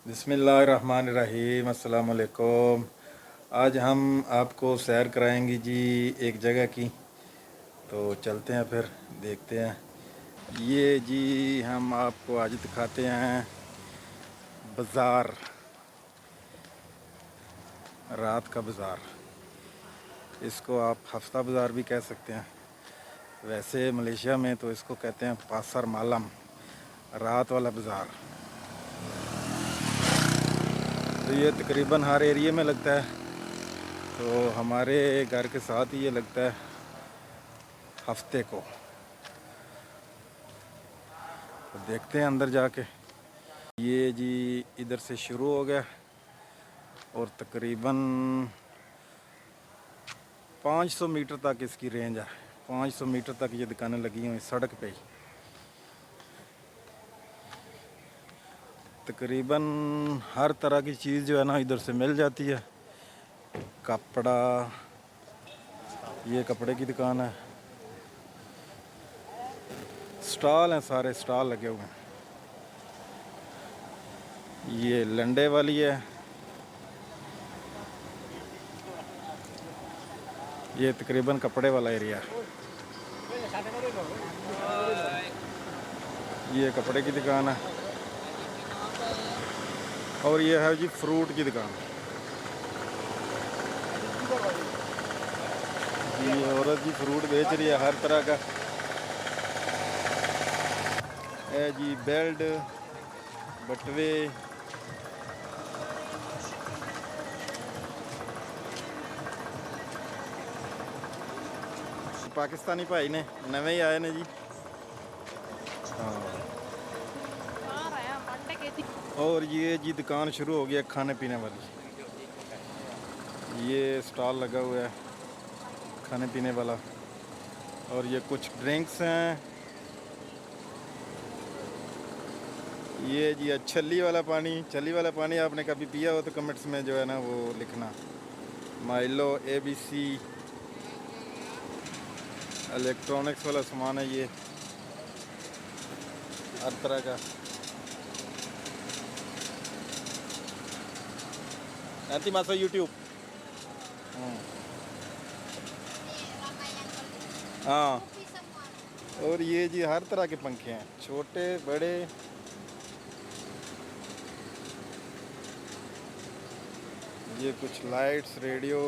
बिस्मिल्लाहिर्रहमानिर्रहीम, अस्सलाम वालेकुम। आज हम आपको सैर कराएंगे जी एक जगह की। तो चलते हैं, फिर देखते हैं। ये जी हम आपको आज दिखाते हैं बाज़ार, रात का बाज़ार। इसको आप हफ्ता बाज़ार भी कह सकते हैं। वैसे मलेशिया में तो इसको कहते हैं पासर मालम, रात वाला बाज़ार। तो ये तकरीबन हर एरिया में लगता है। तो हमारे घर के साथ ही ये लगता है हफ्ते को। तो देखते हैं अंदर जाके। ये जी इधर से शुरू हो गया और तकरीबन 500 मीटर तक इसकी रेंज है। 500 मीटर तक ये दुकानें लगी हुई सड़क पे ही। तकरीबन हर तरह की चीज़ जो है ना इधर से मिल जाती है। कपड़ा, ये कपड़े की दुकान है। स्टॉल हैं, सारे स्टॉल लगे हुए हैं। ये लंडे वाली है। ये तकरीबन कपड़े वाला एरिया है। ये कपड़े की दुकान है। और ये है जी फ्रूट की दुकान। ये औरत जी फ्रूट बेच रही है हर तरह का है जी। बेल्ट, बटवे, पाकिस्तानी भाई ने नवे ही आए ने जी। हाँ। और ये जी दुकान शुरू हो गया खाने पीने वाली। ये स्टॉल लगा हुआ है खाने पीने वाला। और ये कुछ ड्रिंक्स हैं। ये जी छल्ली वाला पानी। छल्ली वाला पानी आपने कभी पिया हो तो कमेंट्स में जो है ना वो लिखना। माइलो, ABC, इलेक्ट्रॉनिक्स वाला सामान है ये, हर तरह का। nanti masuk YouTube। हाँ। और ये जी हर तरह के पंखे हैं, छोटे बड़े। ये कुछ लाइट्स, रेडियो,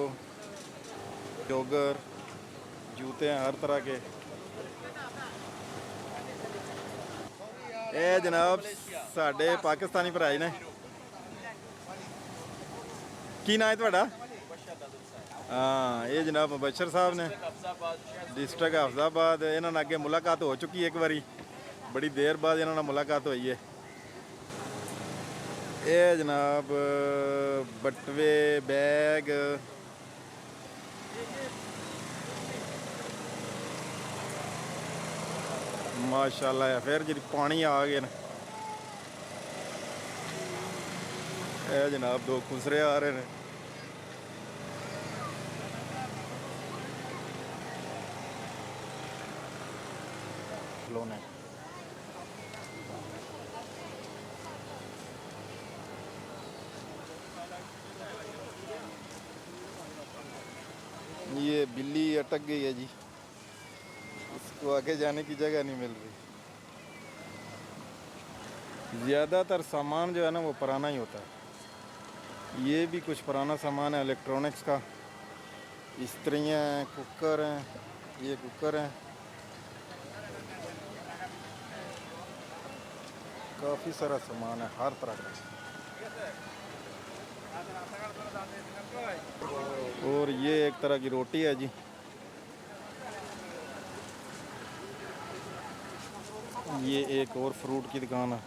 जॉगर, जूते हैं हर तरह के। ये जनाब साढ़े पाकिस्तानी भराई ने। की ना है थोड़ा? हाँ, ये जनाब मुबशर साहब ने, डिस्ट्रिक्ट हफ्जाबाद। इन्होंने अगे मुलाकात हो चुकी है एक बारी, बड़ी देर बाद इन्होंने मुलाकात हुई है। ये जनाब बटवे, बैग, माशाल्लाह है। फिर जी पानी आ गए न। ये जनाब दो खुसरे आ रहे हैं। खिलौने। ये बिल्ली अटक गई है जी, इसको आगे जाने की जगह नहीं मिल रही। ज़्यादातर सामान जो है ना वो पुराना ही होता है। ये भी कुछ पुराना सामान है इलेक्ट्रॉनिक्स का। इस्त्रियाँ हैं, कुकर हैं, ये कुकर हैं। काफ़ी सारा सामान है हर तरह का। और ये एक तरह की रोटी है जी। ये एक और फ्रूट की दुकान है।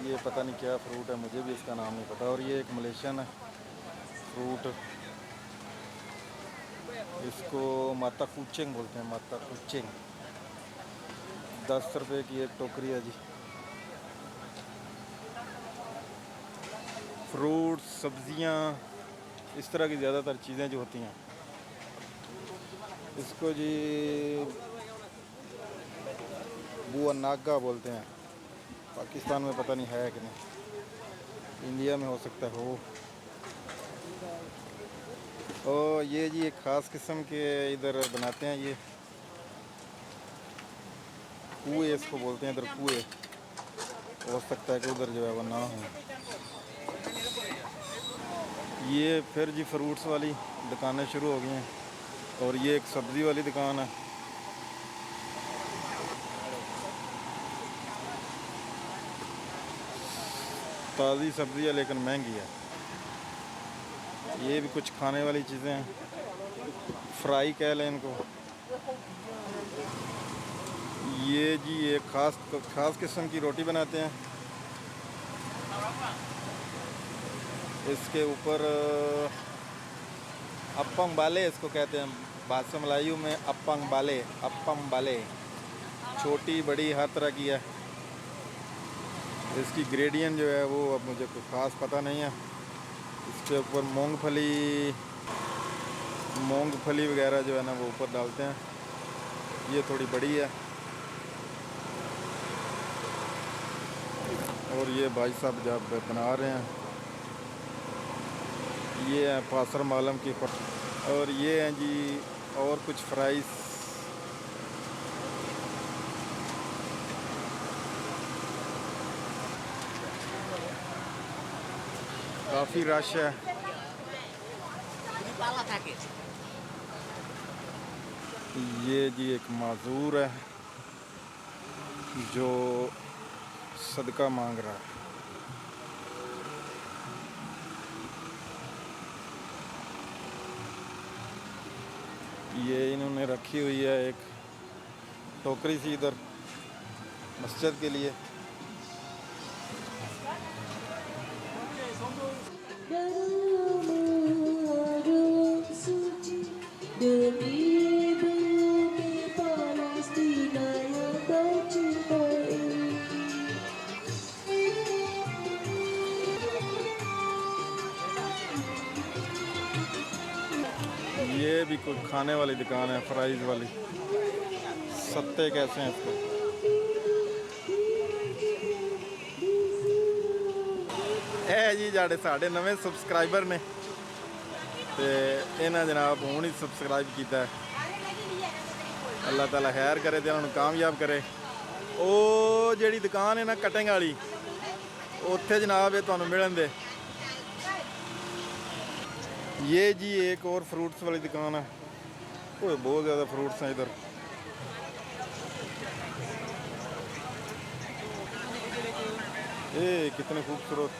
ये पता नहीं क्या फ्रूट है, मुझे भी इसका नाम नहीं पता। और ये एक मलेशियन है फ्रूट, इसको माता कुचिंग बोलते हैं। माता कुचिंग 10 रुपए की एक टोकरी है जी। फ्रूट, सब्जियां, इस तरह की ज़्यादातर चीज़ें जो होती हैं, इसको जी बुआ नागा बोलते हैं। पाकिस्तान में पता नहीं है कि नहीं, इंडिया में हो सकता है हो। और ये जी एक ख़ास किस्म के इधर बनाते हैं, ये कुएँ इसको बोलते हैं इधर, कुएँ। हो सकता है कि उधर जो है वो ना हो। ये फिर जी फ्रूट्स वाली दुकानें शुरू हो गई हैं, और ये एक सब्ज़ी वाली दुकान है। ताज़ी सब्ज़ी है लेकिन महंगी है। ये भी कुछ खाने वाली चीज़ें हैं, फ्राई कह लें इनको। ये जी एक ख़ास किस्म की रोटी बनाते हैं, इसके ऊपर अप्पम बाले इसको कहते हैं, भाषा मलायू में अप्पम बाले, अप्पम बाले। छोटी बड़ी हर तरह की है। इसकी ग्रेडियंट जो है वो अब मुझे कुछ ख़ास पता नहीं है। इसके ऊपर मूंगफली वगैरह जो है ना वो ऊपर डालते हैं। ये थोड़ी बड़ी है। और ये भाई साहब जब बना रहे हैं, ये है पासर मालम की। और ये हैं जी और कुछ फ्राइज़। काफ़ी रश है। ये जी एक माजूर है जो सदका मांग रहा है। ये इन्होंने रखी हुई है एक टोकरी सी इधर मस्जिद के लिए। ये भी कोई खाने वाली दुकान है, फ्राइज वाली। सत्ते कैसे हैं इसको। ਇਹ ਜੀ ਸਾਡੇ ਨਵੇਂ ਸਬਸਕ੍ਰਾਈਬਰ ਨੇ ਤੇ ਇਹਨਾਂ ਜਨਾਬ ਹੁਣ ਹੀ ਸਬਸਕ੍ਰਾਈਬ ਕੀਤਾ। ਅੱਲਾਹ ਤਾਲਾ ਖੈਰ ਕਰੇ ਤੇ ਇਹਨਾਂ ਨੂੰ ਕਾਮਯਾਬ ਕਰੇ। ਉਹ ਜਿਹੜੀ ਦੁਕਾਨ ਹੈ ਨਾ ਕਟਿੰਗ ਵਾਲੀ, ਉੱਥੇ ਜਨਾਬ ਇਹ ਤੁਹਾਨੂੰ ਮਿਲਣ ਦੇ। ये जी एक और फ्रूट्स वाली दुकान है। ओए बहुत ज़्यादा फ्रूट्स हैं इधर। ये कितने खूबसूरत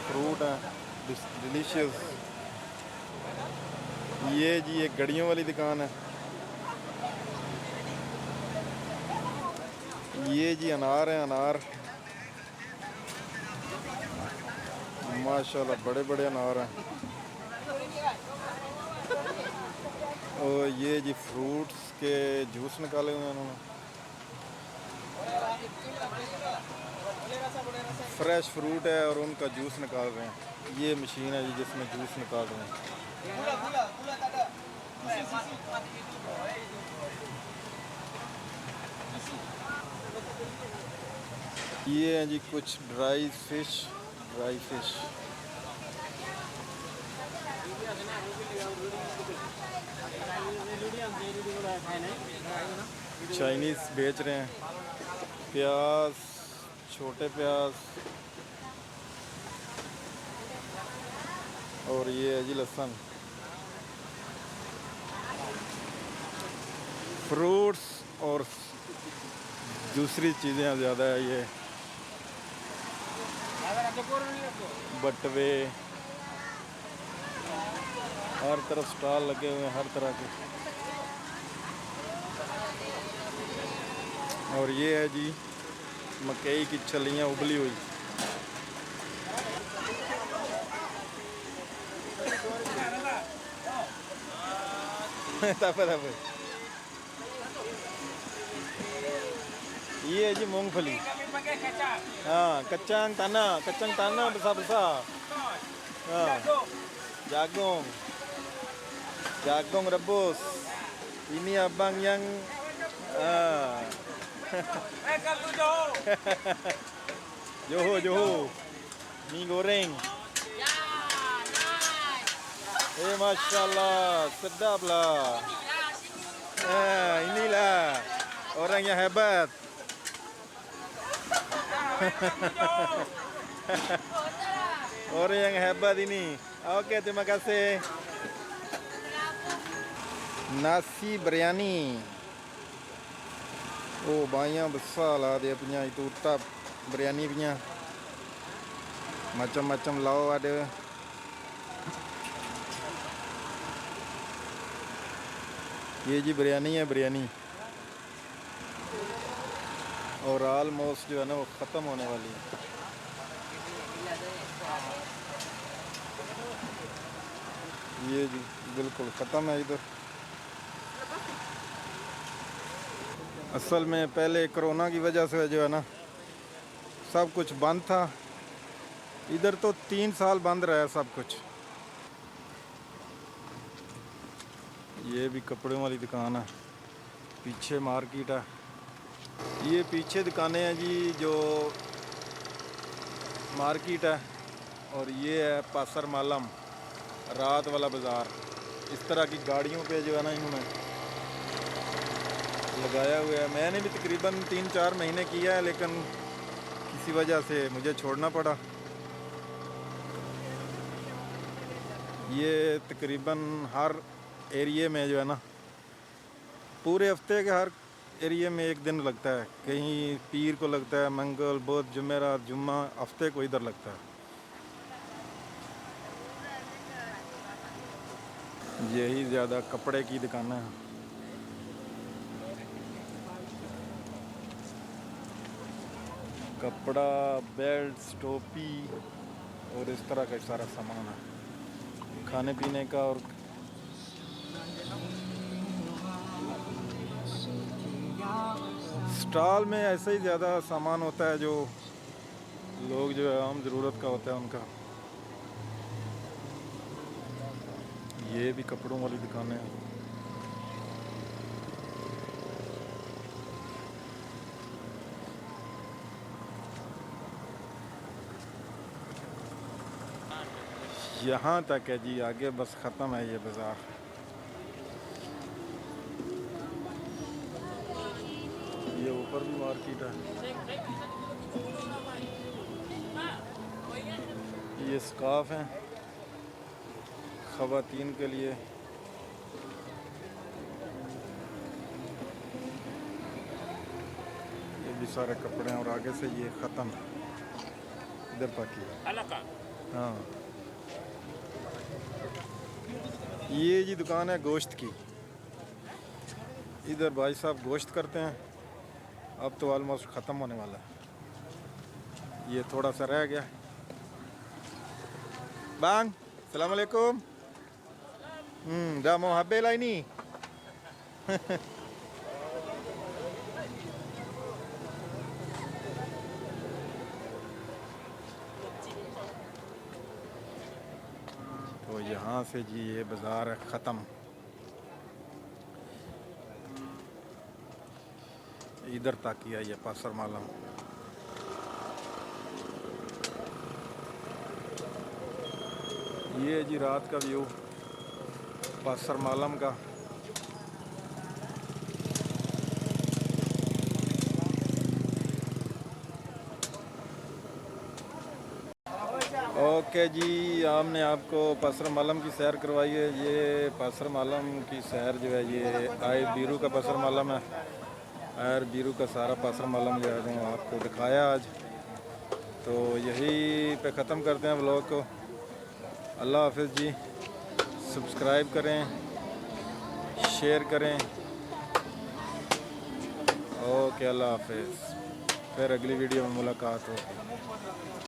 फ्रूट हैं, डिलीशियस। ये जी एक घड़ियों वाली दुकान है। ये जी अनार हैं, अनार माशाल्लाह बड़े बड़े अनार हैं। और ये जी फ्रूट्स के जूस निकाले हुए हैं उन्होंने, फ्रेश फ्रूट है और उनका जूस निकाल रहे हैं। ये मशीन है जी जिसमें जूस निकाल रहे हैं। ये हैं जी कुछ ड्राई फिश। चाइनीज़ बेच रहे हैं। प्याज, छोटे प्याज, और ये है जी लहसुन। फ्रूट्स और दूसरी चीज़ें ज़्यादा है। ये बटवे, हर तरफ स्टॉल लगे हुए हैं हर तरह के। और ये है जी मकई की छलियाँ उबली हुई। ये है जी मूंगफली। हाँ kacang tanah besar-besar. Jagung rebus. Ini abang yang Johor mie goreng. Masya Allah, sedap lah. Inilah orang yang hebat. Orang yang hebat ini. Oke, terima kasih. Nasi biryani. Oh, banyak besar lah dia punya itu tap biryani punya. Macam-macam lauk ada. ये जी बिरयानी है बिरयानी और almost जो है ना वो ख़त्म होने वाली है। ये जी बिल्कुल ख़त्म है इधर। असल में पहले कोरोना की वजह से जो है ना सब कुछ बंद था। इधर तो 3 साल बंद रहा सब कुछ। ये भी कपड़ों वाली दुकान है, पीछे मार्केट है। ये पीछे दुकानें हैं जी जो मार्केट है, और ये है पासर मालम रात वाला बाज़ार। इस तरह की गाड़ियों पे जो है ना इन्होंने लगाया हुआ है। मैंने भी तकरीबन 3-4 महीने किया है, लेकिन किसी वजह से मुझे छोड़ना पड़ा। ये तकरीबन हर एरिए में जो है ना पूरे हफ्ते के हर एरिए में एक दिन लगता है। कहीं पीर को लगता है, मंगल, बुध, जुमेरात, जुम्मा, हफ्ते को इधर लगता है। यही ज़्यादा कपड़े की दुकानें हैं। कपड़ा, बेल्ट, टोपी और इस तरह का सारा सामान है खाने पीने का। और स्टॉल में ऐसे ही ज़्यादा सामान होता है जो लोग जो है आम ज़रूरत का होता है उनका। ये भी कपड़ों वाली दुकानें हैं। यहाँ तक है जी, आगे बस ख़त्म है ये बाज़ार। ये ऊपर भी मार्केट है। ये स्कार्फ हैं ख़वातीन के लिए। ये भी सारे कपड़े हैं, और आगे से ये ख़त्म इधर तक ही। हाँ, ये जी दुकान है गोश्त की। इधर भाई साहब गोश्त करते हैं। अब तो ऑलमोस्ट ख़त्म होने वाला है, ये थोड़ा सा रह गया। बांग सलाम अलैकुम। dah mau habis lah ini. तो यहाँ से जी ये बाज़ार है ख़त्म। इधर तक ही है ये पासर मालम। ये जी रात का व्यू पासर मालम का। ओके जी, हमने आपको पासर मालम की सैर करवाई है। ये पासर मालम की सैर जो है ये आए बीरू का पासर मालम है। आयर बीरू का सारा पासर मालम जो है आपको दिखाया आज। तो यही पे ख़त्म करते हैं व्लॉग को। अल्लाह हाफ़िज़ जी। सब्सक्राइब करें, शेयर करें। ओके, अल्लाह हाफ़िज़। फिर अगली वीडियो में मुलाकात होगी।